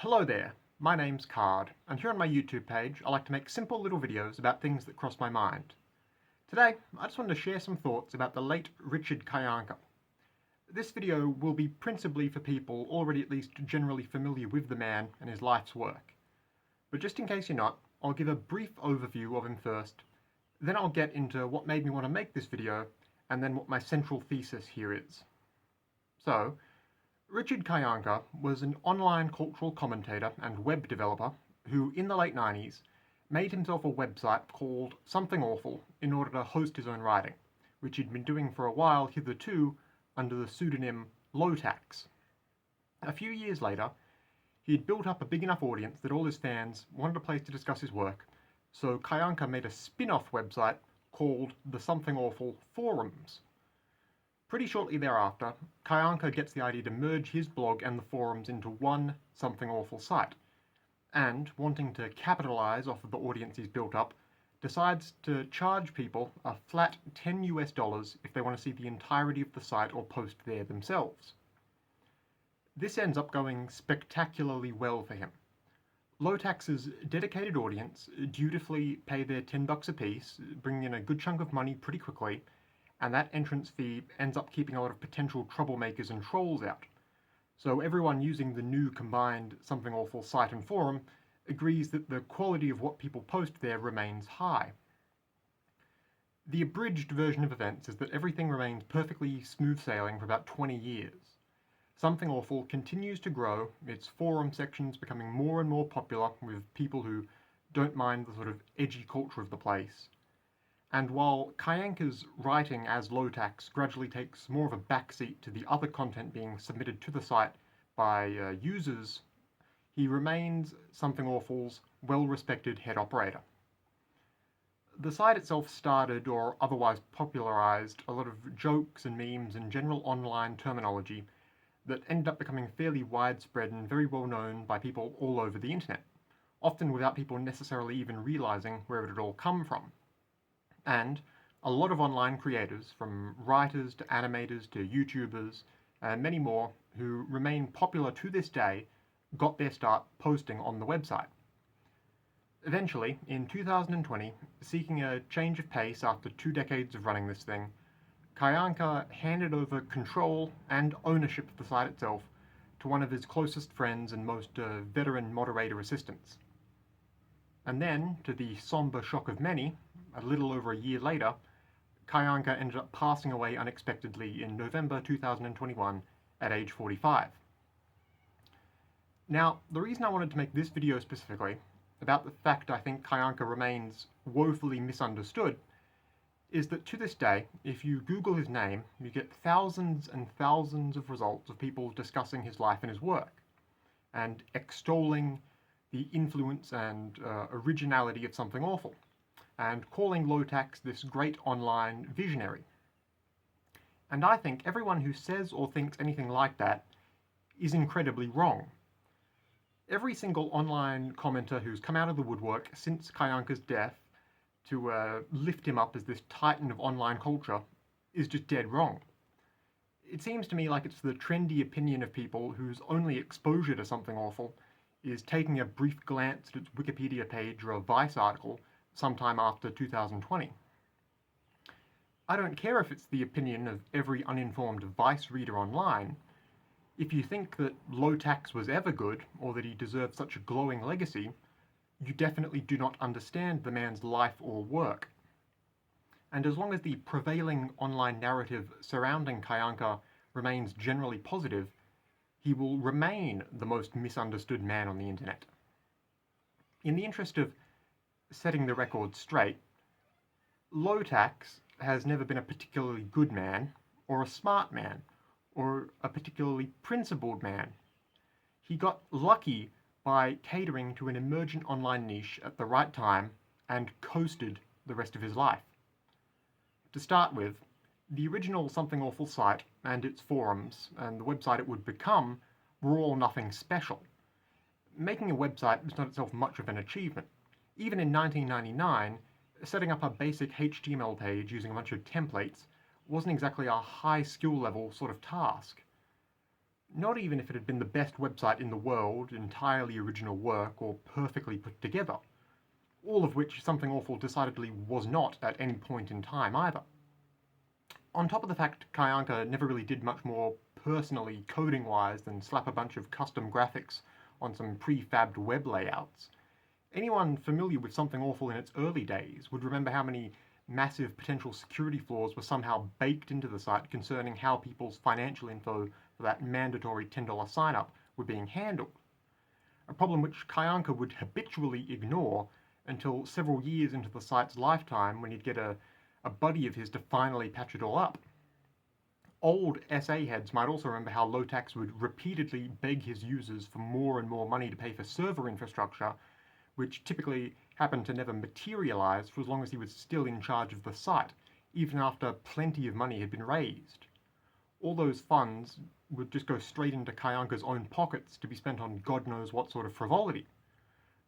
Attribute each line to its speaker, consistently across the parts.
Speaker 1: Hello there, my name's Card, and here on my YouTube page I like to make simple little videos about things that cross my mind. Today, I just wanted to share some thoughts about the late Richard Kyanka. This video will be principally for people already at least generally familiar with the man and his life's work. But just in case you're not, I'll give a brief overview of him first, then I'll get into what made me want to make this video, and then what my central thesis here is. So, Richard Kyanka was an online cultural commentator and web developer who, in the late 90s, made himself a website called Something Awful in order to host his own writing, which he'd been doing for a while hitherto under the pseudonym Lowtax. A few years later, he'd built up a big enough audience that all his fans wanted a place to discuss his work, so Kyanka made a spin-off website called the Something Awful Forums. Pretty shortly thereafter, Kyanka gets the idea to merge his blog and the forums into one Something Awful site, and, wanting to capitalize off of the audience he's built up, decides to charge people a flat $10 if they want to see the entirety of the site or post there themselves. This ends up going spectacularly well for him. Lowtax's dedicated audience dutifully pay their $10 apiece, bringing in a good chunk of money pretty quickly, and that entrance fee ends up keeping a lot of potential troublemakers and trolls out. So everyone using the new combined Something Awful site and forum agrees that the quality of what people post there remains high. The abridged version of events is that everything remains perfectly smooth sailing for about 20 years. Something Awful continues to grow, its forum sections becoming more and more popular with people who don't mind the sort of edgy culture of the place. And while Kyanka's writing as Lowtax gradually takes more of a backseat to the other content being submitted to the site by users, he remains Something Awful's well-respected head operator. The site itself started or otherwise popularized a lot of jokes and memes and general online terminology that ended up becoming fairly widespread and very well known by people all over the internet, often without people necessarily even realizing where it had all come from. And a lot of online creators, from writers to animators to YouTubers, and many more, who remain popular to this day, got their start posting on the website. Eventually, in 2020, seeking a change of pace after 2 decades of running this thing, Kyanka handed over control and ownership of the site itself to one of his closest friends and most veteran moderator assistants. And then, to the somber shock of many, a little over a year later, Kyanka ended up passing away unexpectedly in November 2021 at age 45. Now, the reason I wanted to make this video specifically, about the fact I think Kyanka remains woefully misunderstood, is that to this day, if you Google his name, you get thousands and thousands of results of people discussing his life and his work, and extolling the influence and originality of Something Awful, and calling Lowtax this great online visionary. And I think everyone who says or thinks anything like that is incredibly wrong. Every single online commenter who's come out of the woodwork since Kyanka's death to lift him up as this titan of online culture is just dead wrong. It seems to me like it's the trendy opinion of people whose only exposure to Something Awful is taking a brief glance at its Wikipedia page or a Vice article sometime after 2020. I don't care if it's the opinion of every uninformed Vice reader online. If you think that Lowtax was ever good, or that he deserved such a glowing legacy, you definitely do not understand the man's life or work. And as long as the prevailing online narrative surrounding Kyanka remains generally positive, he will remain the most misunderstood man on the internet. In the interest of setting the record straight, Lowtax has never been a particularly good man, or a smart man, or a particularly principled man. He got lucky by catering to an emergent online niche at the right time and coasted the rest of his life. To start with, the original Something Awful site and its forums and the website it would become were all nothing special. Making a website was not itself much of an achievement. Even in 1999, setting up a basic HTML page using a bunch of templates wasn't exactly a high skill level sort of task. not even if it had been the best website in the world, entirely original work, or perfectly put together, all of which Something Awful decidedly was not at any point in time either. On top of the fact Kyanka never really did much more personally coding-wise than slap a bunch of custom graphics on some prefabbed web layouts, anyone familiar with Something Awful in its early days would remember how many massive potential security flaws were somehow baked into the site concerning how people's financial info for that mandatory $10 sign-up were being handled. A problem which Kyanka would habitually ignore until several years into the site's lifetime when he'd get a buddy of his to finally patch it all up. Old SA heads might also remember how Lowtax would repeatedly beg his users for more and more money to pay for server infrastructure, which typically happened to never materialize for as long as he was still in charge of the site, even after plenty of money had been raised. All those funds would just go straight into Kyanka's own pockets to be spent on God knows what sort of frivolity.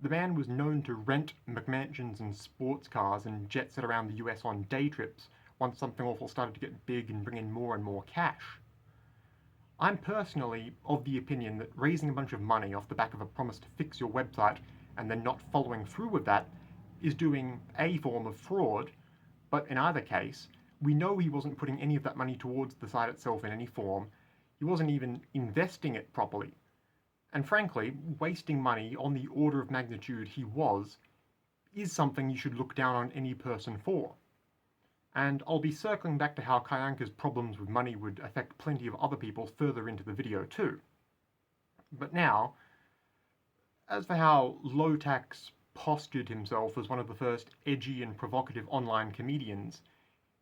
Speaker 1: The man was known to rent McMansions and sports cars and jet set around the US on day trips once Something Awful started to get big and bring in more and more cash. I'm personally of the opinion that raising a bunch of money off the back of a promise to fix your website and then not following through with that is doing a form of fraud, but in either case, we know he wasn't putting any of that money towards the site itself in any form. He wasn't even investing it properly. And frankly, wasting money on the order of magnitude he was is something you should look down on any person for. And I'll be circling back to how Kyanka's problems with money would affect plenty of other people further into the video too. But now, as for how Lowtax postured himself as one of the first edgy and provocative online comedians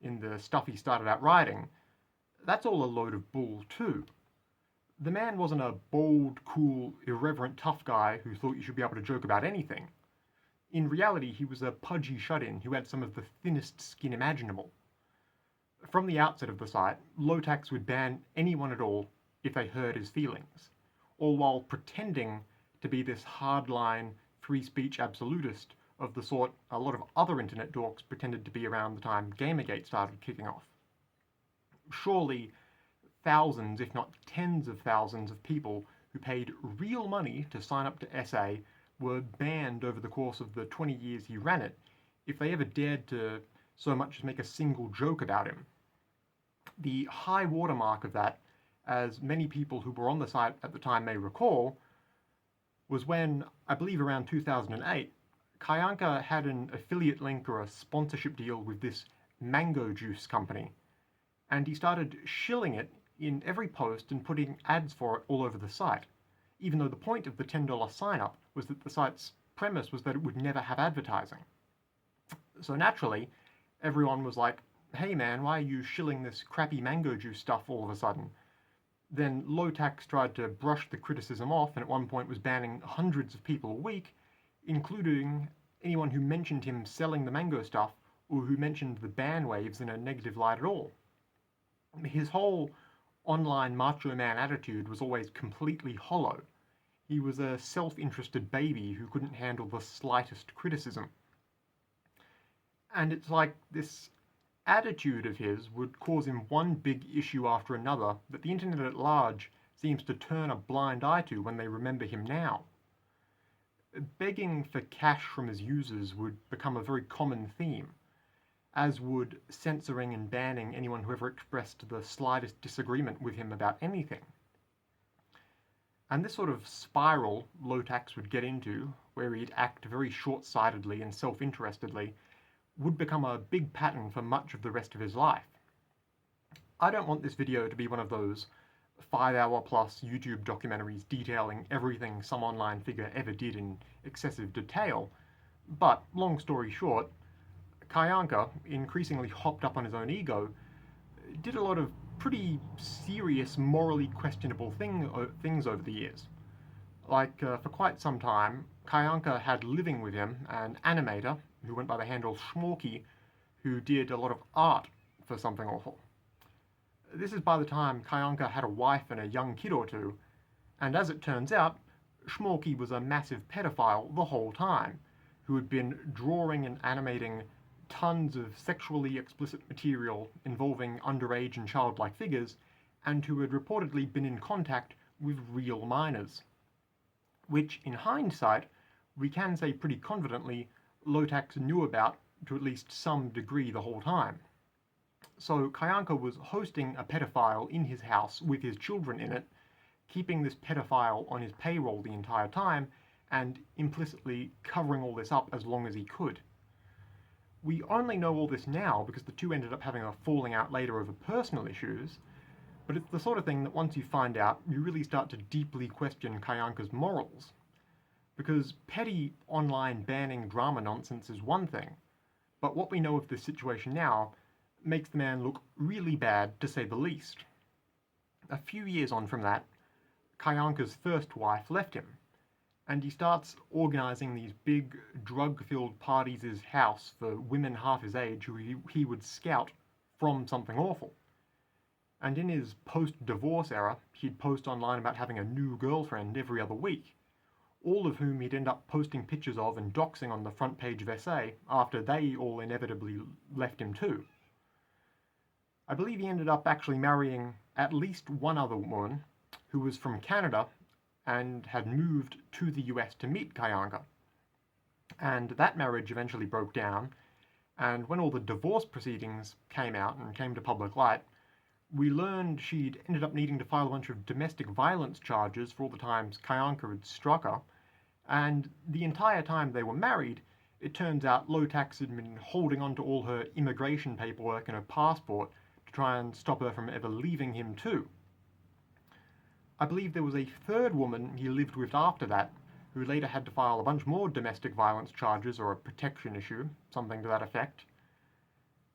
Speaker 1: in the stuff he started out writing, that's all a load of bull too. The man wasn't a bold, cool, irreverent tough guy who thought you should be able to joke about anything. In reality, he was a pudgy shut-in who had some of the thinnest skin imaginable. From the outset of the site, Lowtax would ban anyone at all if they hurt his feelings, all while pretending to be this hardline, free speech absolutist of the sort a lot of other internet dorks pretended to be around the time Gamergate started kicking off. Surely, thousands, if not tens of thousands of people who paid real money to sign up to SA were banned over the course of the 20 years he ran it if they ever dared to so much as make a single joke about him. The high watermark of that, as many people who were on the site at the time may recall, was when, I believe around 2008, Kyanka had an affiliate link or a sponsorship deal with this mango juice company, and he started shilling it in every post and putting ads for it all over the site, even though the point of the $10 sign-up was that the site's premise was that it would never have advertising. So naturally, everyone was like, hey man, why are you shilling this crappy mango juice stuff all of a sudden? Then Lowtax tried to brush the criticism off and at one point was banning hundreds of people a week, including anyone who mentioned him selling the mango stuff or who mentioned the ban waves in a negative light at all. His whole online macho man attitude was always completely hollow. He was a self-interested baby who couldn't handle the slightest criticism. And it's like this attitude of his would cause him one big issue after another that the internet at large seems to turn a blind eye to when they remember him now. Begging for cash from his users would become a very common theme, as would censoring and banning anyone who ever expressed the slightest disagreement with him about anything. And this sort of spiral Lowtax would get into, where he'd act very short-sightedly and self-interestedly, would become a big pattern for much of the rest of his life. I don't want this video to be one of those 5-hour-plus YouTube documentaries detailing everything some online figure ever did in excessive detail, but, long story short, Kyanka, increasingly hopped up on his own ego, did a lot of pretty serious, morally questionable things over the years. Like, for quite some time, Kyanka had living with him an animator who went by the handle Schmorky, who did a lot of art for Something Awful. This is by the time Kyanka had a wife and a young kid or two, and as it turns out, Schmorky was a massive pedophile the whole time, who had been drawing and animating tons of sexually explicit material involving underage and childlike figures, and who had reportedly been in contact with real minors, which in hindsight we can say pretty confidently Lowtax knew about to at least some degree the whole time. So Kyanka was hosting a pedophile in his house with his children in it, keeping this pedophile on his payroll the entire time, and implicitly covering all this up as long as he could. We only know all this now because the two ended up having a falling out later over personal issues, but it's the sort of thing that once you find out, you really start to deeply question Kyanka's morals. Because petty online banning drama nonsense is one thing, but what we know of this situation now makes the man look really bad, to say the least. A few years on from that, Kyanka's first wife left him, and he starts organising these big, drug-filled parties at his house for women half his age who he would scout from something awful. And in his post-divorce era, he'd post online about having a new girlfriend every other week, all of whom he'd end up posting pictures of and doxing on the front page of SA after they all inevitably left him too. I believe he ended up actually marrying at least one other woman who was from Canada and had moved to the US to meet Kyanka. And that marriage eventually broke down, and when all the divorce proceedings came out and came to public light, we learned she'd ended up needing to file a bunch of domestic violence charges for all the times Kyanka had struck her, and the entire time they were married, it turns out Lowtax had been holding on to all her immigration paperwork and her passport to try and stop her from ever leaving him too. I believe there was a third woman he lived with after that, who later had to file a bunch more domestic violence charges or a protection issue, something to that effect.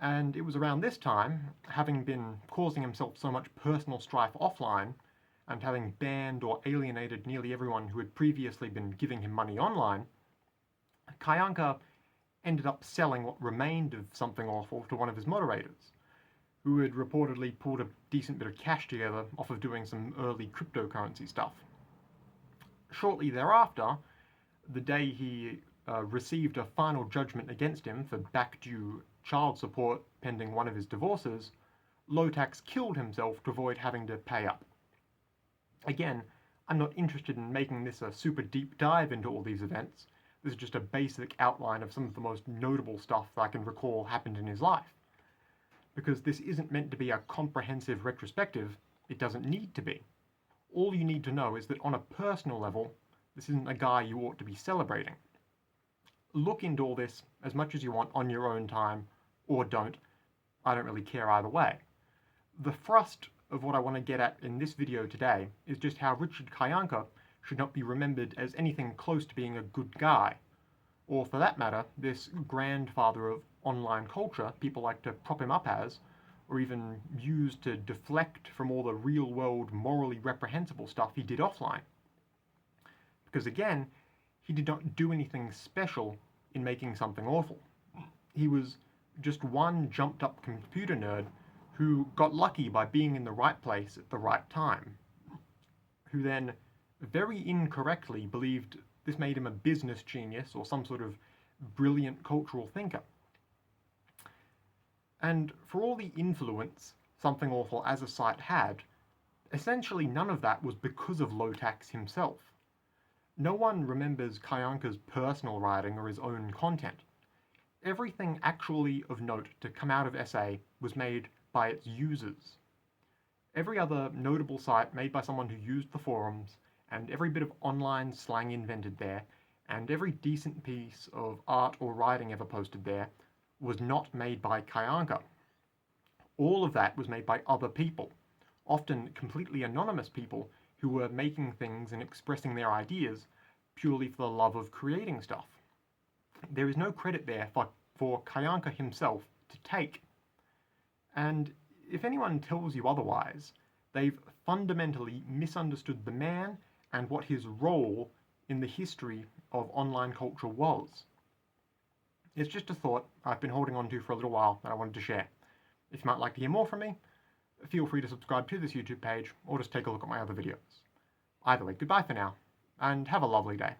Speaker 1: And it was around this time, having been causing himself so much personal strife offline, and having banned or alienated nearly everyone who had previously been giving him money online, Kyanka ended up selling what remained of Something Awful to one of his moderators, who had reportedly pulled a decent bit of cash together off of doing some early cryptocurrency stuff. Shortly thereafter, the day he received a final judgment against him for back-due child support pending one of his divorces, Lowtax killed himself to avoid having to pay up. Again, I'm not interested in making this a super deep dive into all these events. This is just a basic outline of some of the most notable stuff that I can recall happened in his life. Because this isn't meant to be a comprehensive retrospective, it doesn't need to be. All you need to know is that on a personal level, this isn't a guy you ought to be celebrating. Look into all this as much as you want on your own time, or don't. I don't really care either way. The thrust of what I want to get at in this video today is just how Richard Kyanka should not be remembered as anything close to being a good guy. Or for that matter, this grandfather of online culture people like to prop him up as, or even use to deflect from all the real-world morally reprehensible stuff he did offline. Because again, he did not do anything special in making Something Awful. He was just one jumped-up computer nerd who got lucky by being in the right place at the right time, who then very incorrectly believed this made him a business genius or some sort of brilliant cultural thinker. And for all the influence Something Awful as a site had, essentially none of that was because of Lowtax himself. No one remembers Kyanka's personal writing or his own content. Everything actually of note to come out of SA was made by its users. Every other notable site made by someone who used the forums, and every bit of online slang invented there, and every decent piece of art or writing ever posted there, was not made by Kyanka. All of that was made by other people, often completely anonymous people who were making things and expressing their ideas purely for the love of creating stuff. There is no credit there for Kyanka himself to take. And if anyone tells you otherwise, they've fundamentally misunderstood the man and what his role in the history of online culture was. It's just a thought I've been holding on to for a little while that I wanted to share. If you might like to hear more from me, feel free to subscribe to this YouTube page or just take a look at my other videos. Either way, goodbye for now, and have a lovely day.